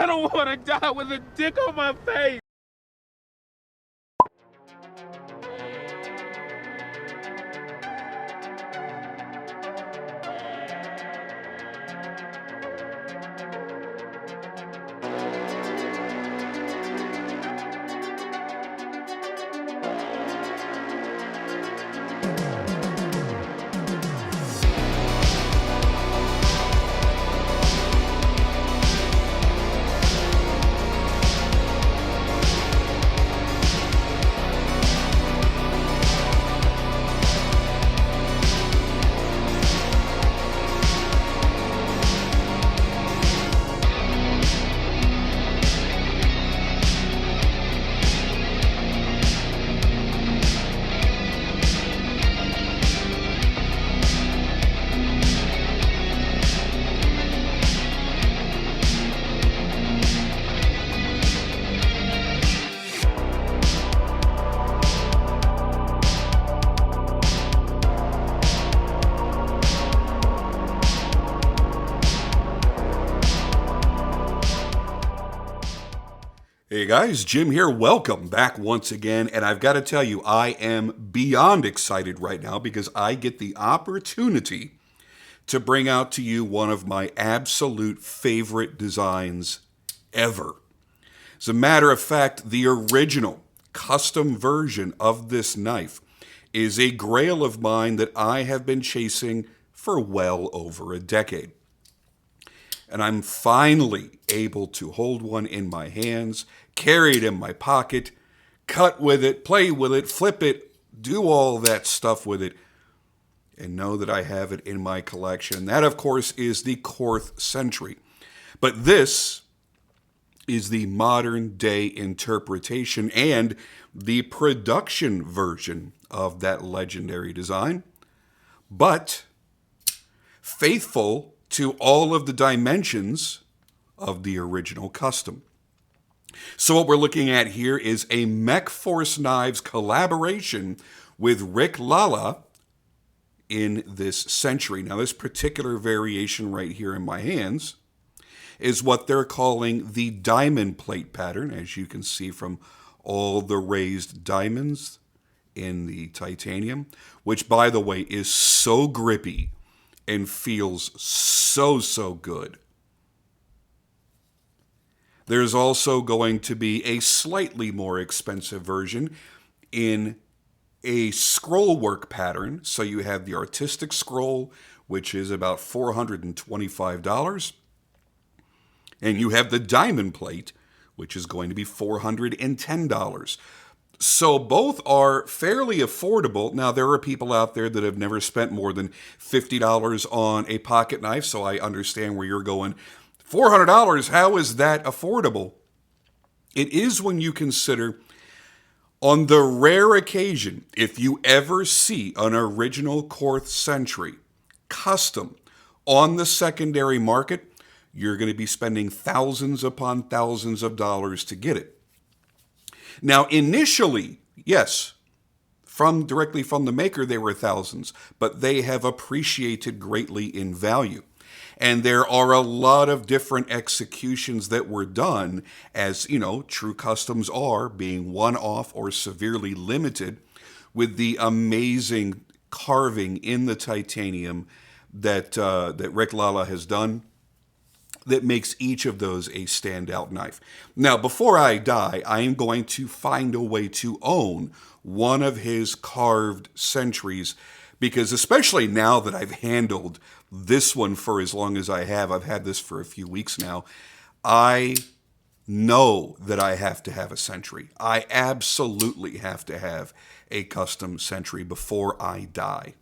don't want to die with a dick on my face. Hey guys, Jim here. Welcome back once again. And I've got to tell you, I am beyond excited right now because I get the opportunity to bring out to you one of my absolute favorite designs ever. As a matter of fact, the original custom version of this knife is a grail of mine that I have been chasing for well over a decade. And I'm finally able to hold one in my hands, carry it in my pocket, cut with it, play with it, flip it, do all that stuff with it, and know that I have it in my collection. That, of course, is the Korth Sentry. But this is the modern day interpretation and the production version of that legendary design, but faithful to all of the dimensions of the original custom. So what we're looking at here is a Mechforce Knives collaboration with Rick Lala in this Sentry. Now, this particular variation right here in my hands is what they're calling the diamond plate pattern, as you can see from all the raised diamonds in the titanium, which, by the way, is so grippy and feels so good. There's also going to be a slightly more expensive version in a scroll work pattern. So you have the artistic scroll, which is about $425. And you have the diamond plate, which is going to be $410. So both are fairly affordable. Now, there are people out there that have never spent more than $50 on a pocket knife, so I understand where you're going. $400, how is that affordable? It is when you consider, on the rare occasion, if you ever see an original Korth Sentry custom on the secondary market, you're going to be spending thousands upon thousands of dollars to get it. Now, initially, yes, directly from the maker, they were thousands, but they have appreciated greatly in value. And there are a lot of different executions that were done, as, you know, true customs are, being one-off or severely limited, with the amazing carving in the titanium that Rick Lala has done, that makes each of those a standout knife. Now, before I die, I am going to find a way to own one of his carved Sentries, because especially now that I've handled this one for as long as I have, I've had this for a few weeks now, I know that I have to have a Sentry. I absolutely have to have a custom Sentry before I die.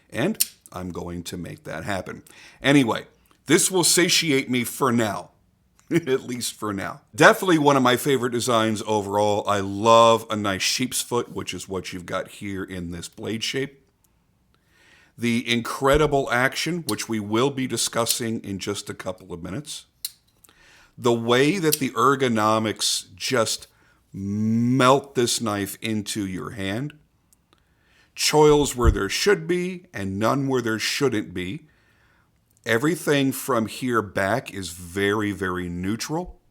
And I'm going to make that happen. Anyway, this will satiate me for now, at least for now. Definitely one of my favorite designs overall. I love a nice sheep's foot, which is what you've got here in this blade shape. The incredible action, which we will be discussing in just a couple of minutes. The way that the ergonomics just melt this knife into your hand. Choils where there should be and none where there shouldn't be. Everything from here back is very, very neutral.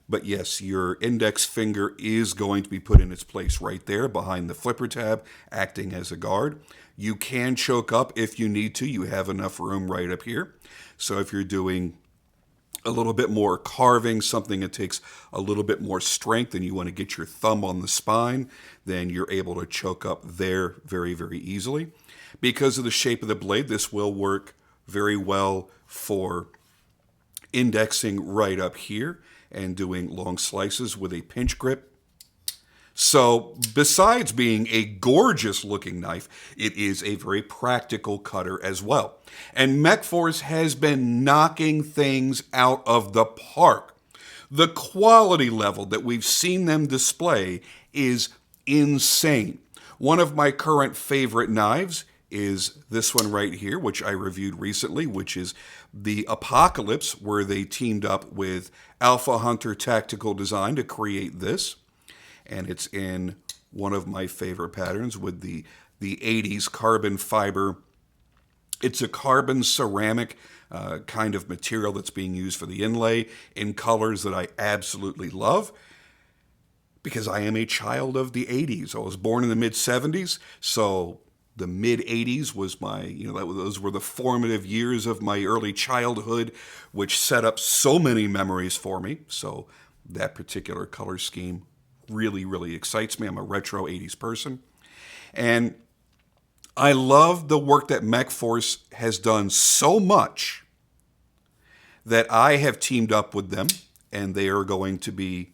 But yes, your index finger is going to be put in its place right there behind the flipper tab, acting as a guard. You can choke up if you need to. You have enough room right up here. So if you're doing a little bit more carving, something that takes a little bit more strength, and you want to get your thumb on the spine, then you're able to choke up there very, very easily. Because of the shape of the blade, this will work very well for indexing right up here and doing long slices with a pinch grip. So besides being a gorgeous looking knife, it is a very practical cutter as well. And Mechforce has been knocking things out of the park. The quality level that we've seen them display is insane. One of my current favorite knives is this one right here, which I reviewed recently, which is the Apocalypse, where they teamed up with Alpha Hunter Tactical Design to create this. And it's in one of my favorite patterns with the 80s carbon fiber. It's a carbon ceramic kind of material that's being used for the inlay in colors that I absolutely love, because I am a child of the 80s. I was born in the mid-70s, so the mid-80s was my, those were the formative years of my early childhood, which set up so many memories for me. So that particular color scheme really, really excites me. I'm a retro 80s person. And I love the work that Mechforce has done so much that I have teamed up with them, and they are going to be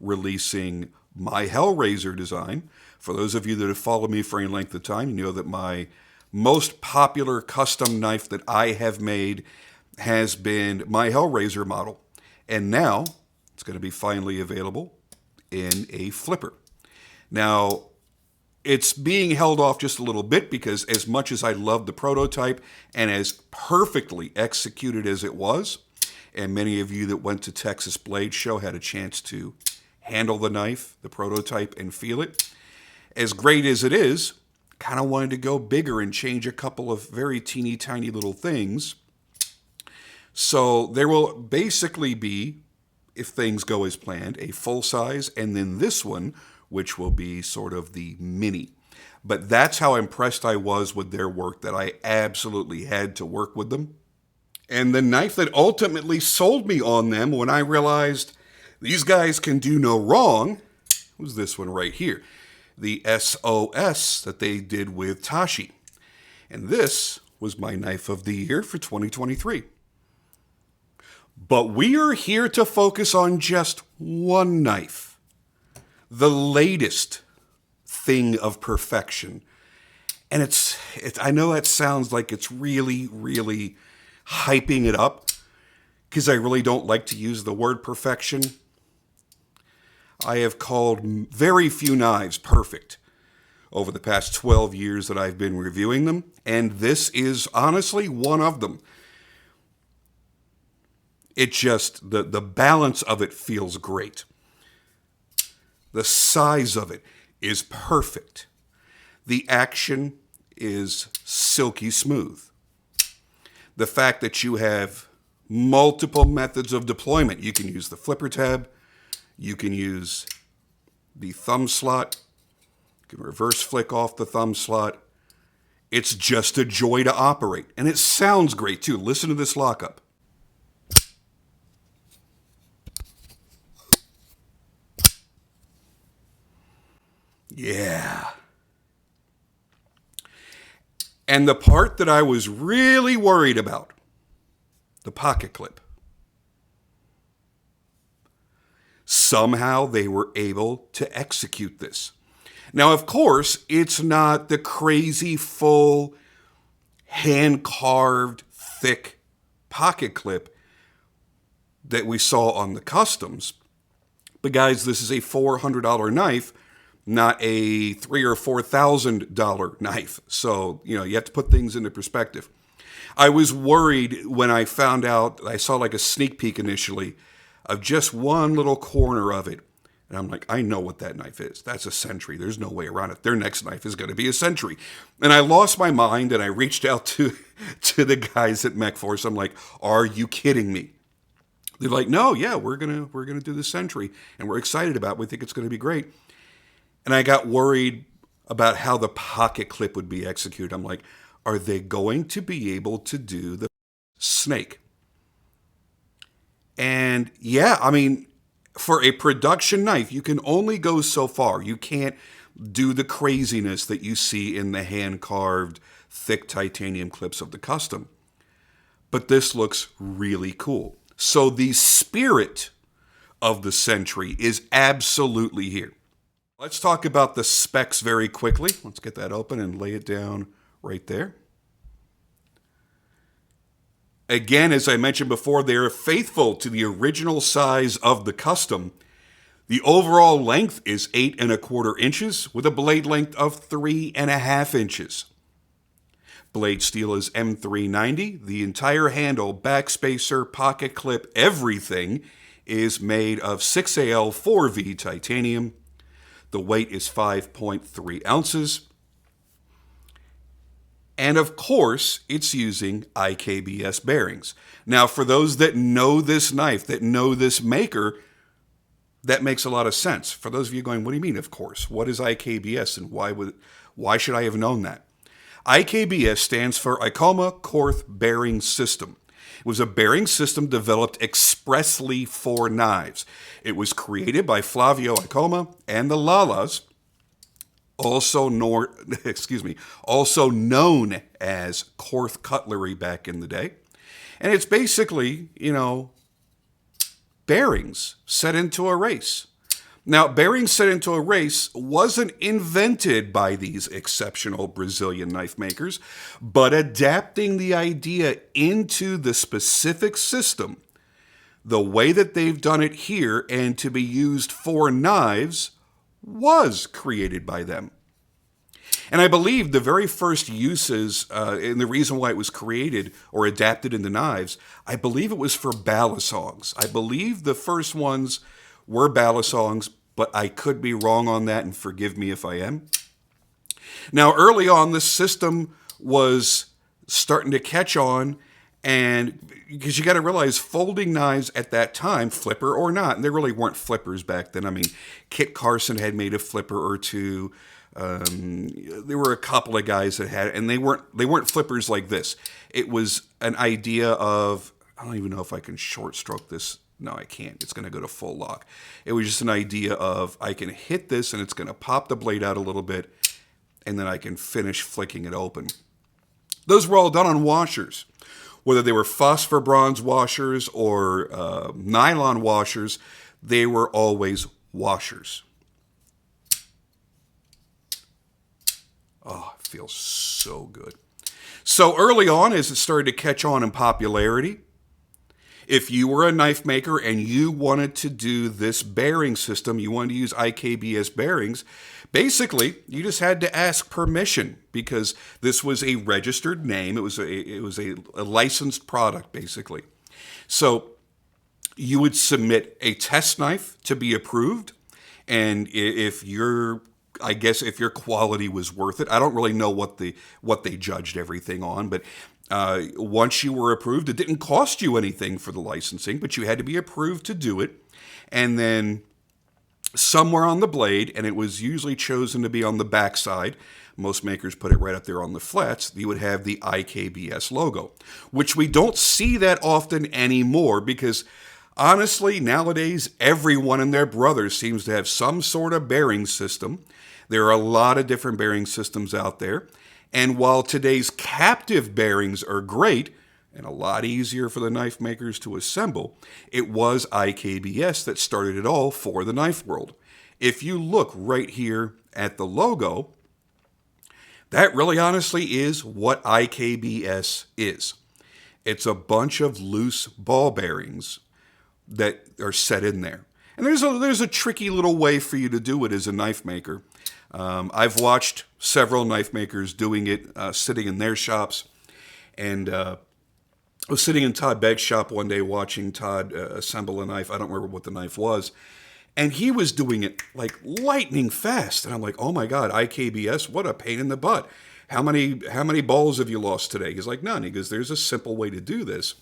releasing my Hellraiser design. For those of you that have followed me for any length of time, you know that my most popular custom knife that I have made has been my Hellraiser model. And now it's going to be finally available in a flipper. Now, it's being held off just a little bit because as much as I love the prototype and as perfectly executed as it was, and many of you that went to Texas Blade Show had a chance to handle the knife, the prototype, and feel it, as great as it is, kind of wanted to go bigger and change a couple of very teeny tiny little things. So there will basically be, if things go as planned, a full size, and then this one, which will be sort of the mini. But that's how impressed I was with their work that I absolutely had to work with them. And the knife that ultimately sold me on them when I realized these guys can do no wrong was this one right here, the SOS that they did with Tashi. And this was my knife of the year for 2023. But we are here to focus on just one knife, the latest thing of perfection. And it's I know that sounds like it's really, really hyping it up, because I really don't like to use the word perfection. I have called very few knives perfect over the past 12 years that I've been reviewing them, and this is honestly one of them. It just, the balance of it feels great. The size of it is perfect. The action is silky smooth. The fact that you have multiple methods of deployment. You can use the flipper tab. You can use the thumb slot. You can reverse flick off the thumb slot. It's just a joy to operate. And it sounds great too. Listen to this lockup. Yeah. And the part that I was really worried about, the pocket clip. Somehow they were able to execute this. Now, of course, it's not the crazy full hand-carved thick pocket clip that we saw on the customs. But guys, this is a $400 knife, not a $3,000 or $4,000 knife. So, you have to put things into perspective. I was worried when I found out, I saw like a sneak peek initially of just one little corner of it And I'm like, I know what that knife is. That's a Sentry. There's no way around it. Their next knife is going to be a Sentry. And I lost my mind and I reached out to the guys at Mechforce. I'm like, are you kidding me? They're like, no, yeah, we're gonna do the Sentry and we're excited about it. We think it's going to be great. And I got worried about how the pocket clip would be executed. I'm like, are they going to be able to do the snake? And yeah, I mean, for a production knife, you can only go so far. You can't do the craziness that you see in the hand-carved, thick titanium clips of the custom. But this looks really cool. So the spirit of the Sentry is absolutely here. Let's talk about the specs very quickly. Let's get that open and lay it down right there. Again, as I mentioned before, they are faithful to the original size of the custom. The overall length is 8¼ inches with a blade length of 3½ inches. Blade steel is M390. The entire handle, backspacer, pocket clip, everything is made of 6AL 4V titanium. The weight is 5.3 ounces. And of course, it's using IKBS bearings. Now, for those that know this knife, that know this maker, that makes a lot of sense. For those of you going, what do you mean, of course? What is IKBS and why should I have known that? IKBS stands for Ikoma Korth Bearing System. It was a bearing system developed expressly for knives. It was created by Flavio Ikoma and the Lalas, also known as Korth cutlery back in the day. And it's basically, bearings set into a race. Now, bearings set into a race wasn't invented by these exceptional Brazilian knife makers, but adapting the idea into the specific system, the way that they've done it here and to be used for knives, was created by them. And I believe the very first uses, and the reason why it was created or adapted into knives, I believe it was for balisongs. I believe the first ones were balisongs, but I could be wrong on that, and forgive me if I am. Now, early on, the system was starting to catch on, and because you got to realize folding knives at that time, flipper or not, and there really weren't flippers back then. I mean, Kit Carson had made a flipper or two. There were a couple of guys that had it, and they weren't flippers like this. It was an idea of, I don't even know if I can short stroke this. No, I can't. It's going to go to full lock. It was just an idea of, I can hit this and it's going to pop the blade out a little bit, and then I can finish flicking it open. Those were all done on washers. Whether they were phosphor bronze washers or nylon washers, they were always washers. Oh, it feels so good. So early on, as it started to catch on in popularity, if you were a knife maker and you wanted to do this bearing system, you wanted to use IKBS bearings, basically, you just had to ask permission because this was a registered name. It was a licensed product, basically. So you would submit a test knife to be approved, and if your quality was worth it, I don't really know what they judged everything on, but once you were approved, it didn't cost you anything for the licensing, but you had to be approved to do it. And then somewhere on the blade, and it was usually chosen to be on the backside, most makers put it right up there on the flats, you would have the IKBS logo, which we don't see that often anymore because honestly, nowadays, everyone and their brother seems to have some sort of bearing system. There are a lot of different bearing systems out there. And while today's captive bearings are great and a lot easier for the knife makers to assemble, it was IKBS that started it all for the knife world. If you look right here at the logo, that really honestly is what IKBS is. It's a bunch of loose ball bearings that are set in there. And there's a tricky little way for you to do it as a knife maker. I've watched several knife makers doing it, sitting in their shops. And I was sitting in Todd Begg's shop one day watching Todd assemble a knife. I don't remember what the knife was. And he was doing it like lightning fast. And I'm like, oh my God, IKBS, what a pain in the butt. How many balls have you lost today? He's like, none. He goes, there's a simple way to do this.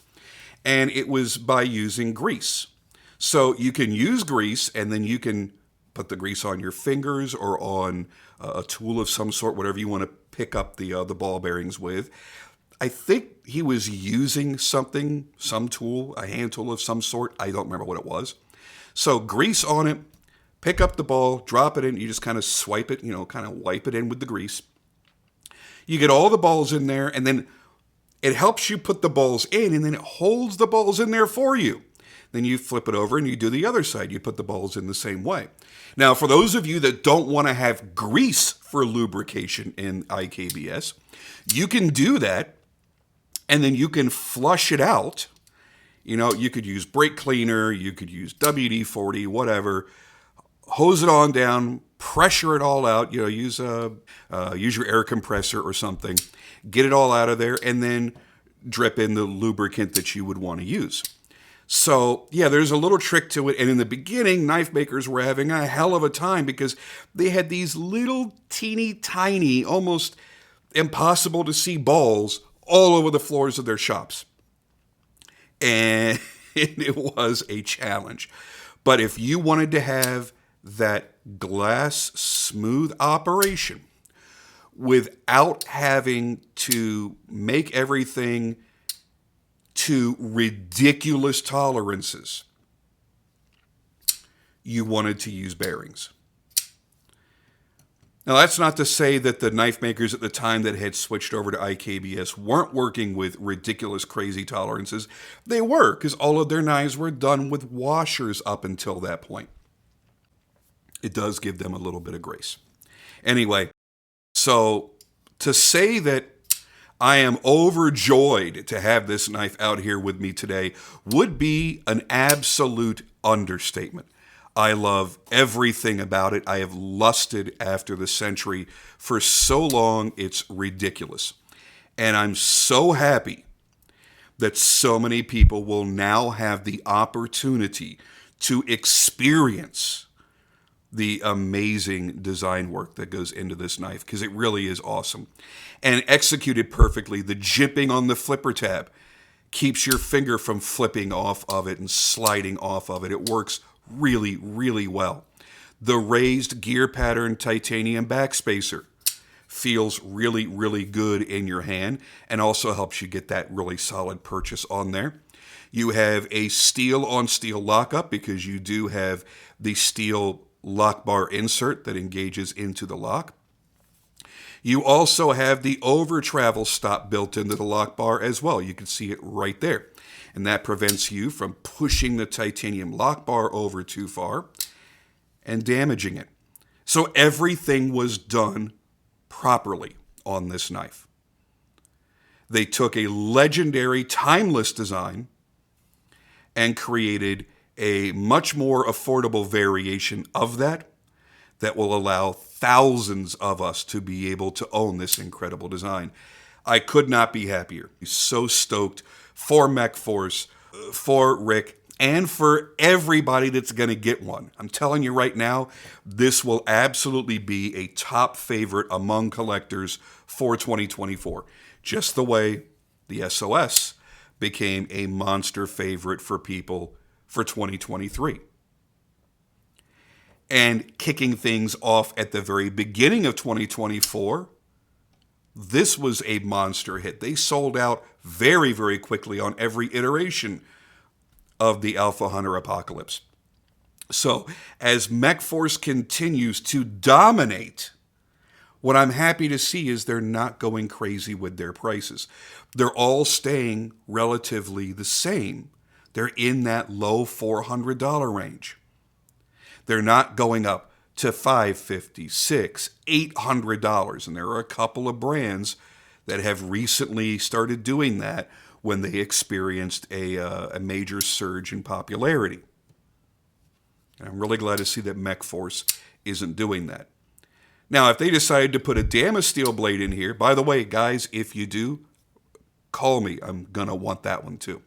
And it was by using grease. So you can use grease, and then you can put the grease on your fingers or on a tool of some sort, whatever you want to pick up the ball bearings with. I think he was using something, some tool, a hand tool of some sort. I don't remember what it was. So grease on it, pick up the ball, drop it in. You just kind of swipe it, kind of wipe it in with the grease. You get all the balls in there, and then it helps you put the balls in, and then it holds the balls in there for you. Then you flip it over and you do the other side. You put the balls in the same way. Now, for those of you that don't want to have grease for lubrication in IKBS, you can do that, and then you can flush it out. You could use brake cleaner, you could use WD-40, whatever. Hose it on down, pressure it all out. Use your air compressor or something. Get it all out of there, and then drip in the lubricant that you would want to use. So, yeah, there's a little trick to it. And in the beginning, knife makers were having a hell of a time because they had these little teeny tiny, almost impossible to see balls all over the floors of their shops. And it was a challenge. But if you wanted to have that glass smooth operation without having to make everything to ridiculous tolerances, you wanted to use bearings. Now, that's not to say that the knife makers at the time that had switched over to IKBS weren't working with ridiculous, crazy tolerances. They were, because all of their knives were done with washers up until that point. It does give them a little bit of grace. Anyway, so to say that I am overjoyed to have this knife out here with me today would be an absolute understatement. I love everything about it. I have lusted after the Sentry for so long, it's ridiculous. And I'm so happy that so many people will now have the opportunity to experience the amazing design work that goes into this knife, because it really is awesome. And executed perfectly, the jimping on the flipper tab keeps your finger from flipping off of it and sliding off of it. It works really, really well. The raised gear pattern titanium backspacer feels really, really good in your hand and also helps you get that really solid purchase on there. You have a steel on steel lockup because you do have the steel lock bar insert that engages into the lock. You also have the over travel stop built into the lock bar as well. You can see it right there. And that prevents you from pushing the titanium lock bar over too far and damaging it. So everything was done properly on this knife. They took a legendary, timeless design and created a much more affordable variation of that will allow thousands of us to be able to own this incredible design. I could not be happier. I'm so stoked for Mechforce, for Rick, and for everybody that's going to get one. I'm telling you right now, this will absolutely be a top favorite among collectors for 2024. Just the way the SOS became a monster favorite for people for 2023. And kicking things off at the very beginning of 2024, this was a monster hit. They sold out very, very quickly on every iteration of the Alpha Hunter Apocalypse. So as Mechforce continues to dominate, what I'm happy to see is they're not going crazy with their prices. They're all staying relatively the same. They're in that low $400 range. They're not going up to $550, $600, $800. And there are a couple of brands that have recently started doing that when they experienced a major surge in popularity. And I'm really glad to see that Mechforce isn't doing that. Now, if they decided to put a Damasteel blade in here, by the way, guys, if you do, call me. I'm going to want that one too.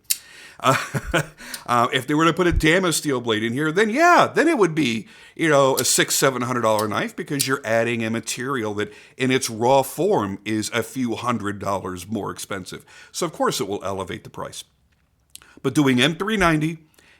If they were to put a Damas steel blade in here, then yeah, then it would be, a $600-700 knife, because you're adding a material that in its raw form is a few $100s more expensive. So of course it will elevate the price. But doing M390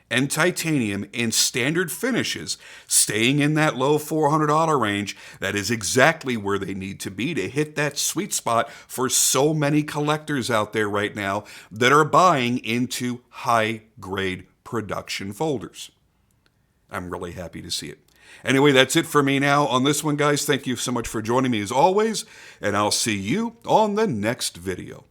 and titanium in standard finishes, staying in that low $400 range, that is exactly where they need to be to hit that sweet spot for so many collectors out there right now that are buying into high-grade production folders. I'm really happy to see it. Anyway, that's it for me now on this one, guys. Thank you so much for joining me as always, and I'll see you on the next video.